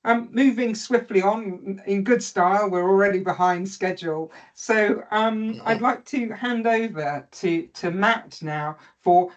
Moving swiftly on in good style, we're already behind schedule. So I'd like to hand over to Matt now for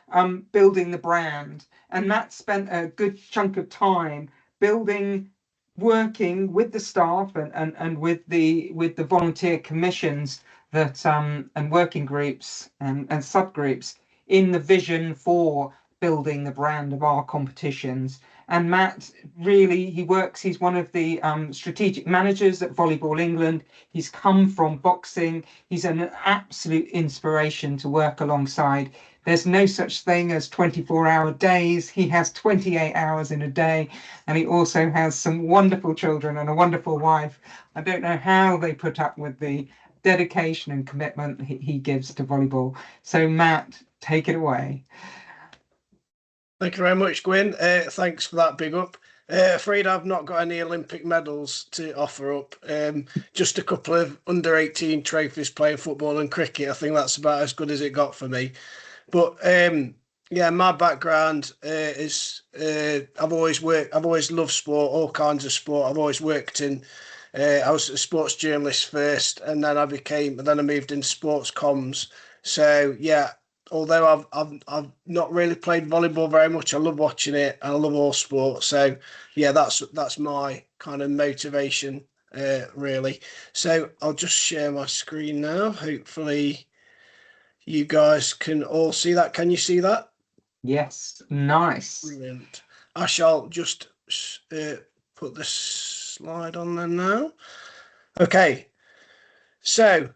building the brand. And Matt spent a good chunk of time building, working with the staff and with the volunteer commissions that and working groups and subgroups in the vision for building the brand of our competitions. And Matt really, he's one of the strategic managers at Volleyball England. He's come from boxing. He's an absolute inspiration to work alongside. There's no such thing as 24-hour days. He has 28 hours in a day, and he also has some wonderful children and a wonderful wife. I don't know how they put up with the dedication and commitment he gives to volleyball. So Matt, take it away. Thank you very much, Gwyn. Thanks for that big up. Afraid I've not got any Olympic medals to offer up. Just a couple of under 18 trophies playing football and cricket. I think that's about as good as it got for me. But yeah, my background is I've always loved sport, all kinds of sport. I've always worked in. I was a sports journalist first, and then I moved into sports comms. So yeah, although I've not really played volleyball very much, I love watching it and I love all sports. So yeah, that's my kind of motivation really. So I'll just share my screen now. Hopefully you guys can all see that. Can you see that? Yes, nice. Brilliant. I shall just put this slide on there now. Okay. So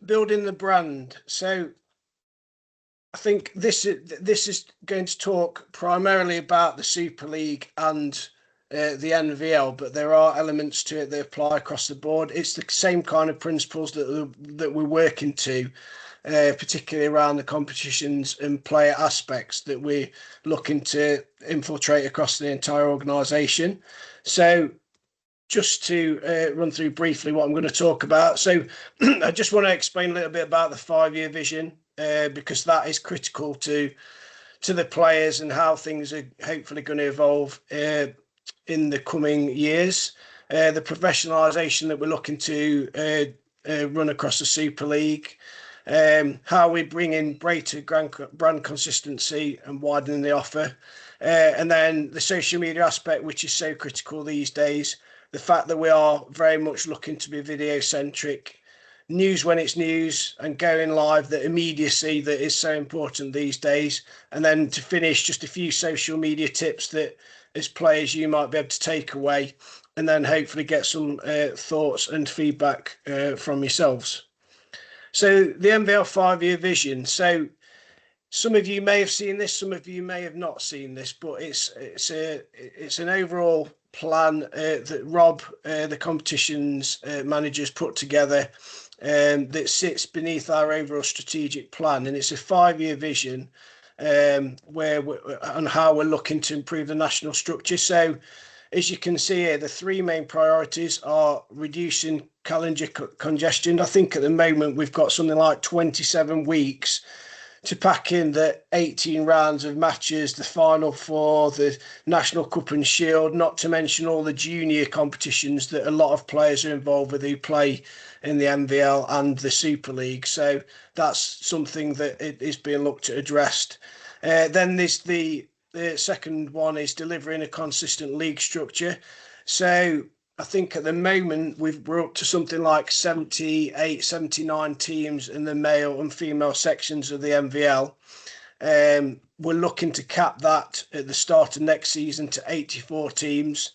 building the brand. So I think this is going to talk primarily about the Super League and the NVL, but there are elements to it that apply across the board. It's the same kind of principles that we're working to, particularly around the competitions and player aspects that we're looking to infiltrate across the entire organisation. So just to run through briefly what I'm going to talk about. So I just want to explain a little bit about the 5-year vision, because that is critical to the players and how things are hopefully going to evolve in the coming years. The professionalisation that we're looking to run across the Super League, how we bring in greater brand consistency and widening the offer, and then the social media aspect, which is so critical these days. The fact that we are very much looking to be video centric, news when it's news, and going live, the immediacy that is so important these days. And then to finish, just a few social media tips that as players you might be able to take away, and then hopefully get some thoughts and feedback from yourselves. So the NVL 5-year vision. So some of you may have seen this, some of you may have not seen this, but it's an overall plan that Rob, the competitions managers, put together that sits beneath our overall strategic plan, and it's a 5-year vision on how we're looking to improve the national structure. So as you can see here, the 3 main priorities are reducing calendar congestion. I think at the moment we've got something like 27 weeks to pack in the 18 rounds of matches, the Final Four, the National Cup and Shield, not to mention all the junior competitions that a lot of players are involved with who play in the NVL and the Super League. So that's something that is being looked at addressed. Then there's the second one is delivering a consistent league structure. So I think at the moment we're up to something like 78, 79 teams in the male and female sections of the NVL. We're looking to cap that at the start of next season to 84 teams.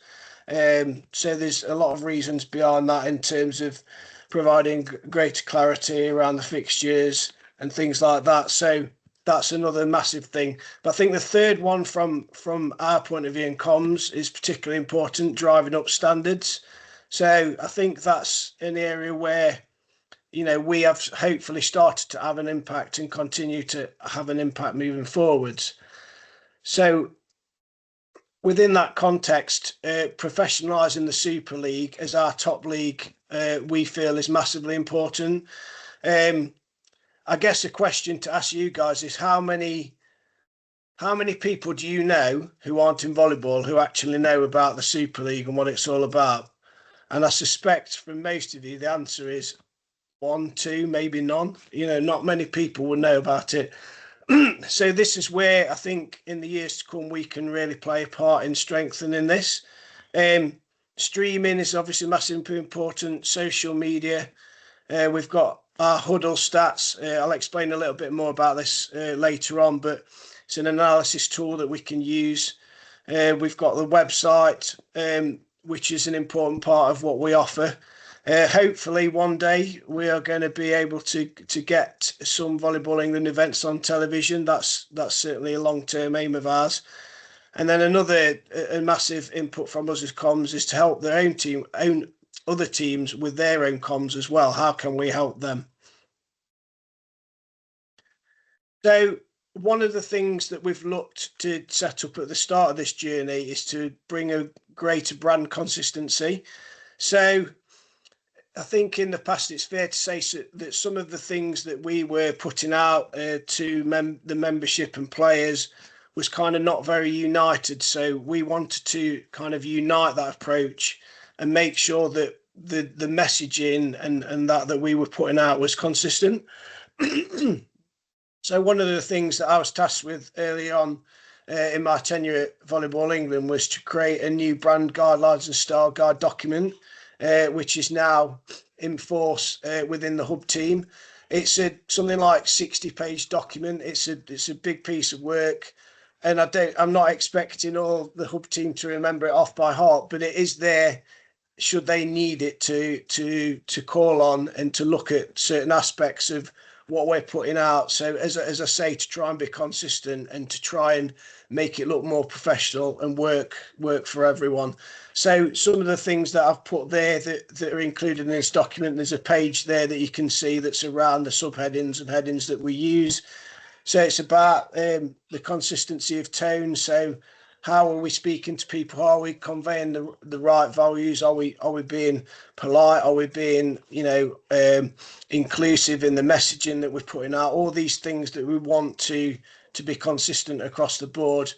So there's a lot of reasons behind that in terms of providing greater clarity around the fixtures and things like that. So that's another massive thing. But I think the third one from our point of view in comms is particularly important, driving up standards. So I think that's an area where, you know, we have hopefully started to have an impact and continue to have an impact moving forwards. So within that context, professionalising the Super League as our top league, we feel is massively important. I guess a question to ask you guys is how many how many people do you know who aren't in volleyball who actually know about the Super League and what it's all about? And I suspect from most of you, the answer is one, two, maybe none. You know, not many people will know about it. So this is where I think in the years to come, we can really play a part in strengthening this. Streaming is obviously massively important. Social media. We've got our huddle stats. I'll explain a little bit more about this later on, but it's an analysis tool that we can use. We've got the website, which is an important part of what we offer. Hopefully one day we are going to be able to get some Volleyball England events on television. That's certainly a long-term aim of ours. And then another a massive input from us as comms is to help their own other teams with their own comms as well. How can we help them? So one of the things that we've looked to set up at the start of this journey is to bring a greater brand consistency. So I think in the past, it's fair to say that some of the things that we were putting out to the membership and players was kind of not very united. So we wanted to kind of unite that approach and make sure that the messaging and that we were putting out was consistent. So one of the things that I was tasked with early on in my tenure at Volleyball England was to create a new brand guidelines and style guide document, which is now in force within the hub team. It's something like 60-page document. It's a big piece of work, and I'm not expecting all the hub team to remember it off by heart, but it is there should they need it to call on and to look at certain aspects of what we're putting out. So as I say, to try and be consistent and to try and make it look more professional and work for everyone. So some of the things that I've put there that are included in this document, there's a page there that you can see that's around the subheadings and headings that we use. So it's about the consistency of tone. So how are we speaking to people? Are we conveying the right values? Are we being polite? Are we being, inclusive in the messaging that we're putting out? All these things that we want to be consistent across the board.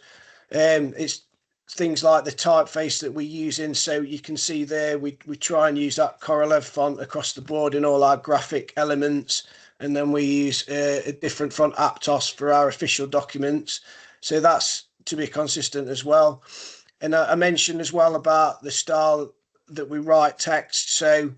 It's things like the typeface that we're using. So you can see there, we try and use that Korolev font across the board in all our graphic elements. And then we use a different font, Aptos, for our official documents. So that's to be consistent as well. And I mentioned as well about the style that we write text. So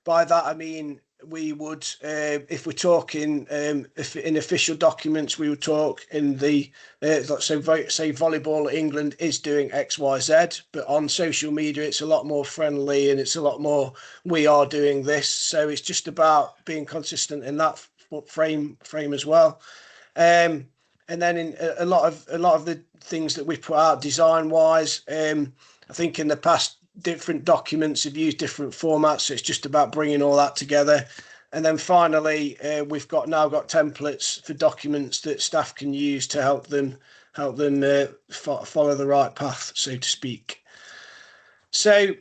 by that I mean we would, if we're talking if in official documents, we would talk in the say Volleyball England is doing XYZ, but on social media it's a lot more friendly and it's a lot more we are doing this. So it's just about being consistent in that frame as well. And then in a lot of the things that we put out design wise, I think in the past different documents have used different formats, so it's just about bringing all that together. And then finally, we've now got templates for documents that staff can use to help them follow the right path, so to speak. So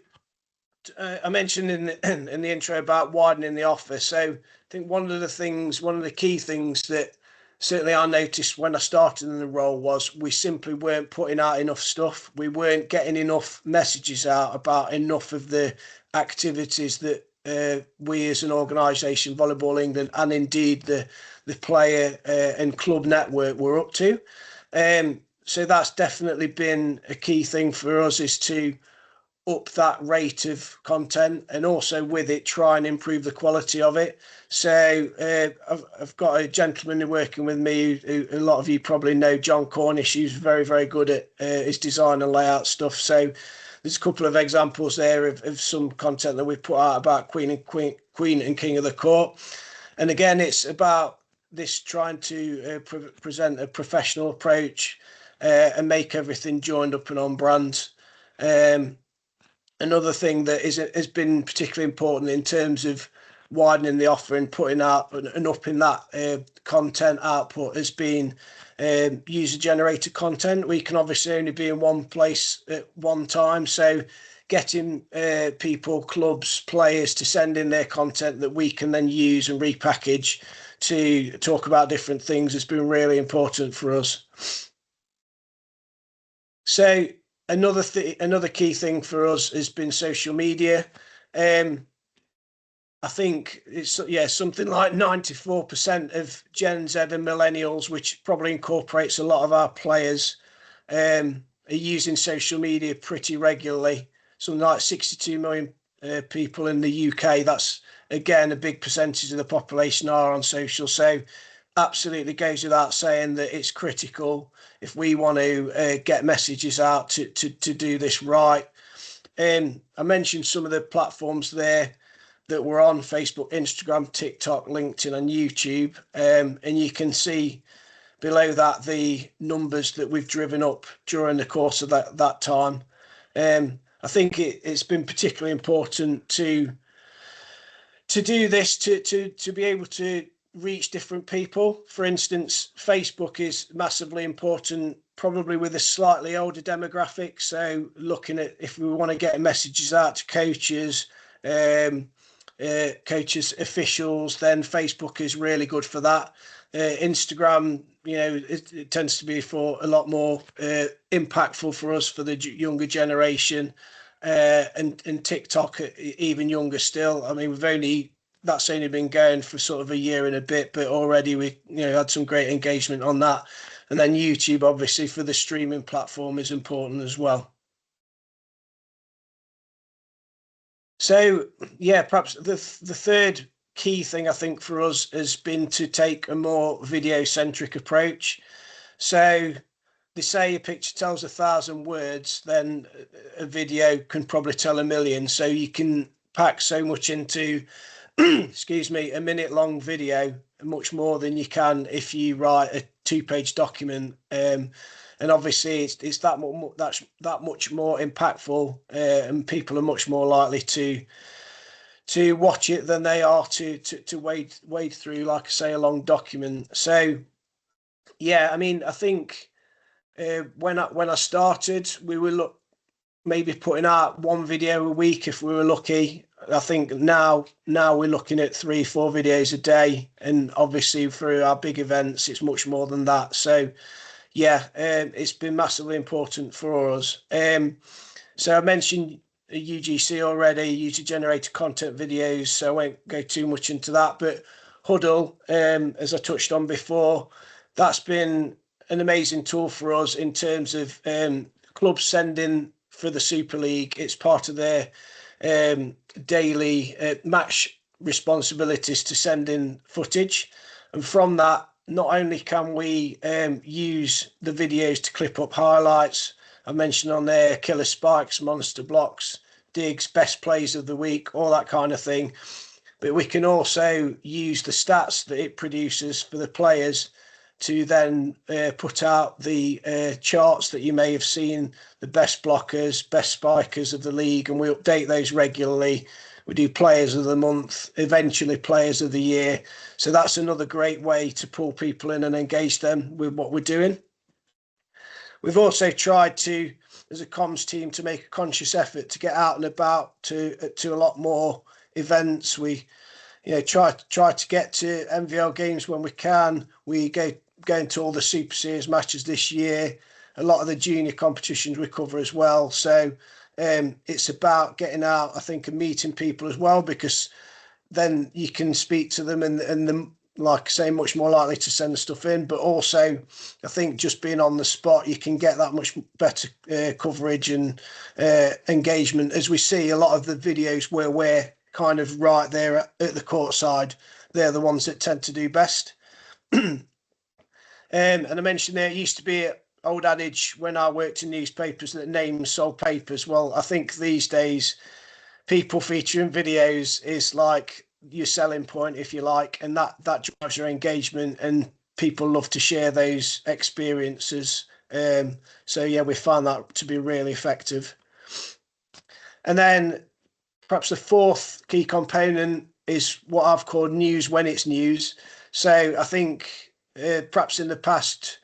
I mentioned in the intro about widening the offer. So I think one of the key things that certainly I noticed when I started in the role was we simply weren't putting out enough stuff. We weren't getting enough messages out about enough of the activities that we as an organisation, Volleyball England, and indeed the player and club network were up to. So that's definitely been a key thing for us, is to up that rate of content and also with it try and improve the quality of it. So I've got a gentleman who's working with me who a lot of you probably know, John Cornish, who's very, very good at his design and layout stuff. So there's a couple of examples there of some content that we put out about Queen and King of the Court. And again, it's about this trying to present a professional approach and make everything joined up and on brand. Another thing that has been particularly important in terms of widening the offer and putting out and upping that content output has been user-generated content. We can obviously only be in one place at one time, so getting people, clubs, players to send in their content that we can then use and repackage to talk about different things has been really important for us. So another key thing for us has been social media. I think it's something like 94% of Gen Z and millennials, which probably incorporates a lot of our players, are using social media pretty regularly. Something like 62 million people in the UK. That's again a big percentage of the population are on social. So absolutely goes without saying that it's critical if we want to get messages out to do this right. I mentioned some of the platforms there that we're on: Facebook, Instagram, TikTok, LinkedIn, and YouTube. And you can see below that the numbers that we've driven up during the course of that time. I think it's been particularly important to do this to be able to reach different people. For instance, Facebook is massively important, probably with a slightly older demographic. So looking at if we want to get messages out to coaches, officials, then Facebook is really good for that. Instagram, it tends to be for a lot more impactful for us, for the younger generation. And TikTok even younger still. I mean, that's only been going for sort of a year and a bit, but already we had some great engagement on that. And then YouTube, obviously, for the streaming platform, is important as well. So yeah, perhaps the third key thing I think for us has been to take a more video centric approach. So they say a picture tells 1,000 words, then a video can probably tell 1,000,000. So you can pack so much into, excuse me, a minute long video, much more than you can if you write a 2-page document. And obviously it's that much more impactful, and people are much more likely to watch it than they are to wade through, like I say, a long document. So yeah, I mean, I think when I started, we were maybe putting out 1 video a week if we were lucky. I think now we're looking at 3-4 videos a day, and obviously through our big events, it's much more than that. So yeah, it's been massively important for us. So I mentioned UGC already, user-generated content videos, so I won't go too much into that. But Huddle, as I touched on before, that's been an amazing tool for us in terms of clubs sending for the Super League. It's part of their daily match responsibilities to send in footage. And from that, not only can we use the videos to clip up highlights, I mentioned on there killer spikes, monster blocks, digs, best plays of the week, all that kind of thing, but we can also use the stats that it produces for the players to then put out the charts that you may have seen, the best blockers, best spikers of the league, and we update those regularly. We do players of the month, eventually players of the year. So that's another great way to pull people in and engage them with what we're doing. We've also tried to, as a comms team, to make a conscious effort to get out and about to a lot more events. We try to get to MVL games when we can. We go into all the Super Series matches this year, a lot of the junior competitions we cover as well. So it's about getting out, I think, and meeting people as well, because then you can speak to them and like I say, much more likely to send the stuff in. But also, I think just being on the spot, you can get that much better coverage and engagement. As we see, a lot of the videos where we're kind of right there at the court side, they're the ones that tend to do best. And I mentioned there used to be an old adage when I worked in newspapers that names sold papers. Well, I think these days people featuring videos is like your selling point, if you like, and that drives your engagement, and people love to share those experiences. So yeah, we found that to be really effective. And then perhaps the fourth key component is what I've called news when it's news. So I think perhaps in the past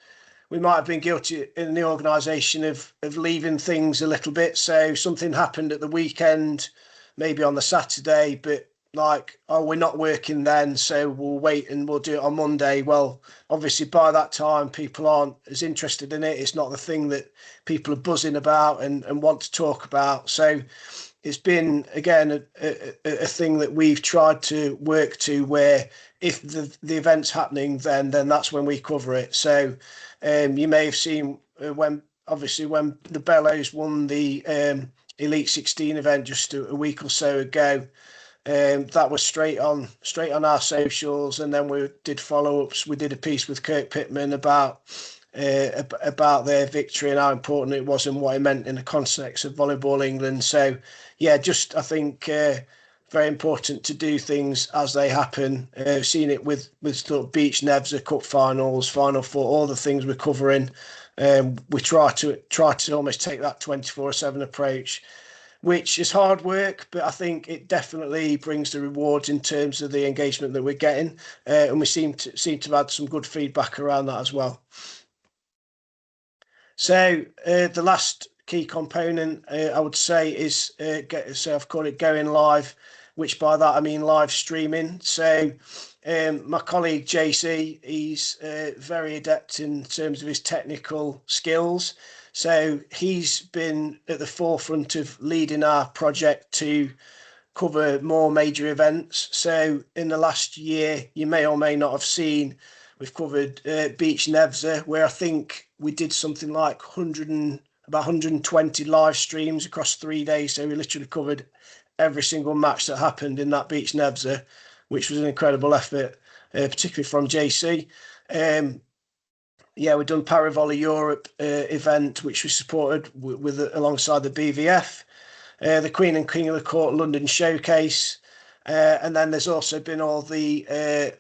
we might have been guilty in the organisation of leaving things a little bit. So something happened at the weekend, maybe on the Saturday, but like, oh, we're not working then, so we'll wait and we'll do it on Monday. Well, obviously by that time, people aren't as interested in it. It's not the thing that people are buzzing about and want to talk about. So it's been, again, a thing that we've tried to work to, where if the event's happening, then that's when we cover it. So you may have seen when the Bellows won the Elite 16 event just a week or so ago. That was straight on our socials, and then we did follow-ups. We did a piece with Kirk Pittman about their victory and how important it was and what it meant in the context of Volleyball England. So yeah, just I think very important to do things as they happen. Seen it with sort of Beach Nevza Cup finals, Final Four, all the things we're covering. We try to almost take that 24/7 approach, which is hard work, but I think it definitely brings the rewards in terms of the engagement that we're getting, and we seem to have had some good feedback around that as well. So the last key component, I would say, is so I've called it going live, which by that I mean live streaming. So my colleague JC, he's very adept in terms of his technical skills. So he's been at the forefront of leading our project to cover more major events. So in the last year, you may or may not have seen, we've covered Beach Nevza, where I think we did something like about 120 live streams across 3 days. So we literally covered every single match that happened in that Beach Nevza, which was an incredible effort, particularly from JC. Yeah, we've done Paravolley Europe event, which we supported with alongside the BVF, the Queen and King of the Court London Showcase, and then there's also been all the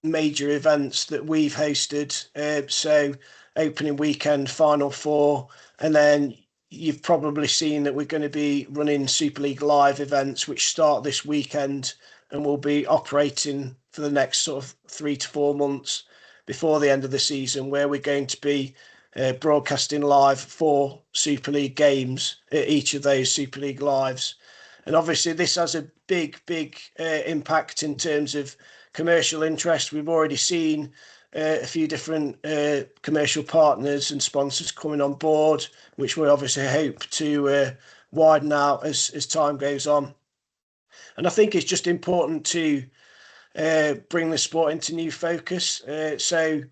major events that we've hosted. So opening weekend, Final Four, and then you've probably seen that we're going to be running Super League Live events, which start this weekend and will be operating for the next sort of 3 to 4 months before the end of the season, where we're going to be broadcasting live 4 Super League games at each of those Super League Lives. And obviously this has a big impact in terms of commercial interest. We've already seen a few different commercial partners and sponsors coming on board, which we obviously hope to widen out as time goes on. And I think it's just important to bring the sport into new focus. So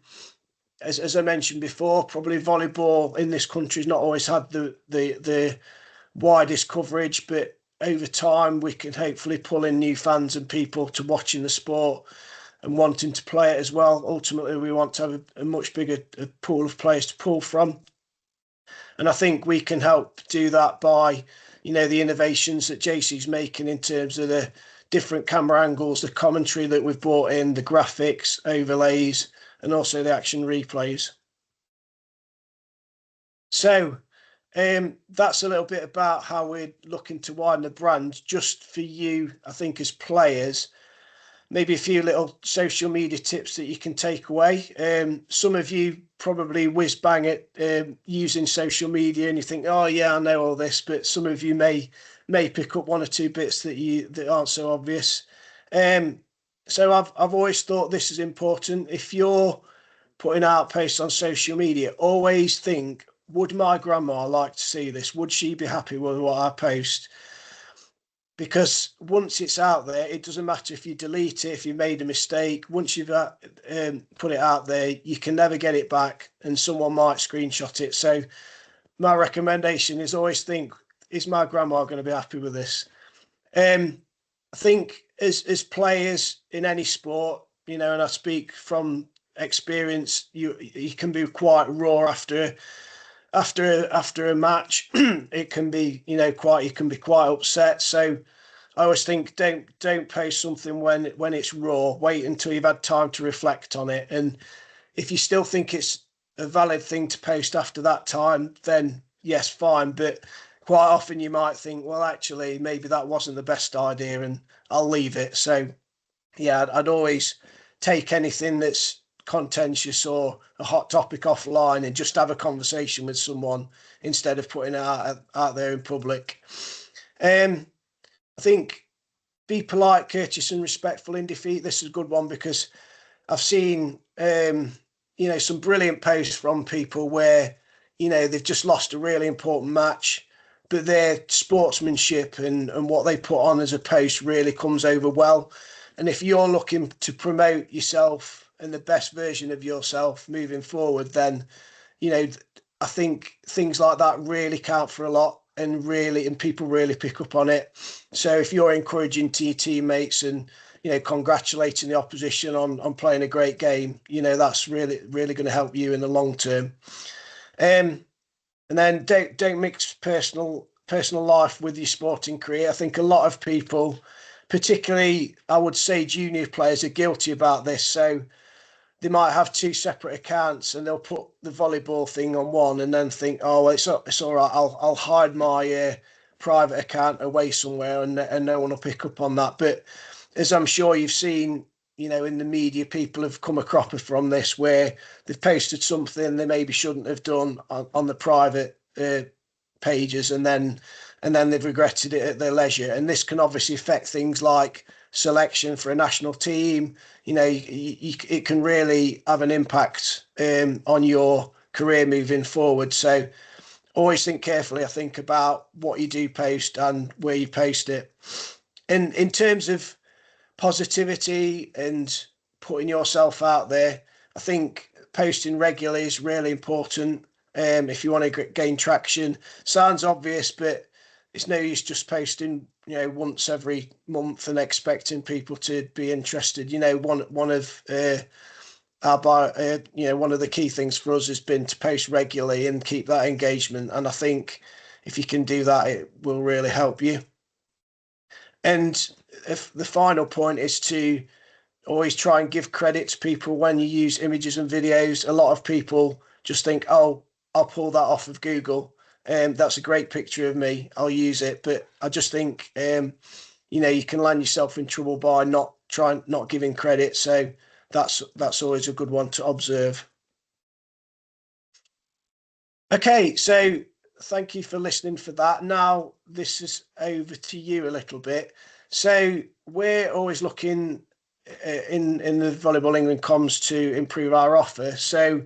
as I mentioned before, probably volleyball in this country has not always had the widest coverage, but over time we can hopefully pull in new fans and people to watching the sport and wanting to play it as well. Ultimately, we want to have a much bigger pool of players to pull from. And I think we can help do that by, the innovations that JC's making in terms of the different camera angles, the commentary that we've brought in, the graphics, overlays, and also the action replays. So that's a little bit about how we're looking to widen the brand. Just for you, I think, as players, maybe a few little social media tips that you can take away. Some of you probably whiz bang at using social media and you think, oh yeah, I know all this, but some of you may pick up 1 or 2 bits that aren't so obvious. So I've always thought this is important. If you're putting out posts on social media, always think, would my grandma like to see this? Would she be happy with what I post? Because once it's out there, it doesn't matter if you delete it, if you made a mistake. Once you've put it out there, you can never get it back, and someone might screenshot it. So my recommendation is always think, is my grandma going to be happy with this? I think as players in any sport, and I speak from experience, you can be quite raw after a match. It can be, you can be quite upset. So I always think don't post something when it's raw. Wait until you've had time to reflect on it. And if you still think it's a valid thing to post after that time, then yes, fine. But quite often you might think, well, actually, maybe that wasn't the best idea and I'll leave it. So yeah, I'd always take anything that's contentious or a hot topic offline and just have a conversation with someone instead of putting it out there in public. I think be polite, courteous and respectful in defeat. This is a good one because I've seen, you know, some brilliant posts from people where, you know, they've just lost a really important match, but their sportsmanship and what they put on as a post really comes over well. And if you're looking to promote yourself and the best version of yourself moving forward, then, you know, I think things like that really count for a lot, and people really pick up on it. So if you're encouraging to your teammates and, you know, congratulating the opposition on playing a great game, you know, that's really going to help you in the long term. And then don't mix personal life with your sporting career. I think a lot of people, particularly I would say junior players, are guilty about this. So they might have two separate accounts and they'll put the volleyball thing on one and then think, oh, it's all right. I'll hide my private account away somewhere and no one will pick up on that. But as I'm sure you've seen, you know, in the media, people have come a cropper from this where they've posted something they maybe shouldn't have done on the private pages, and then they've regretted it at their leisure. And this can obviously affect things like selection for a national team. You know, it can really have an impact on your career moving forward. So always think carefully, I think, about what you do post and where you post it. And in terms of positivity and putting yourself out there, I think posting regularly is really important. If you want to gain traction. Sounds obvious, but it's no use just posting, you know, once every month and expecting people to be interested. You know, one of one of the key things for us has been to post regularly and keep that engagement. And I think if you can do that, it will really help you. And if the final point is to always try and give credit to people when you use images and videos. A lot of people just think, oh, I'll pull that off of Google. That's a great picture of me. I'll use it. But I just think, you know, you can land yourself in trouble by not giving credit. So that's always a good one to observe. Okay, so thank you for listening for that. Now this is over to you a little bit. So we're always looking in the Volleyball England comms to improve our offer. So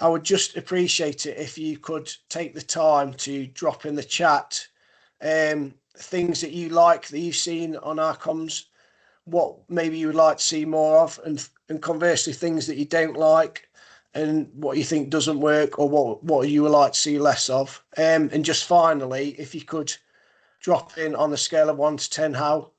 I would just appreciate it if you could take the time to drop in the chat things that you like that you've seen on our comms, what maybe you would like to see more of, and conversely things that you don't like and what you think doesn't work, or what you would like to see less of. And just finally, if you could drop in on a scale of 1 to 10 how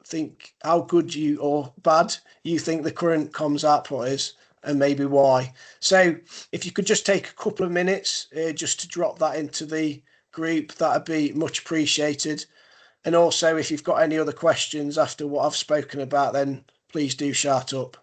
good you or bad you think the current comms output is, and maybe why. So if you could just take a couple of minutes just to drop that into the group, that'd be much appreciated. And also, if you've got any other questions after what I've spoken about, then please do shout up.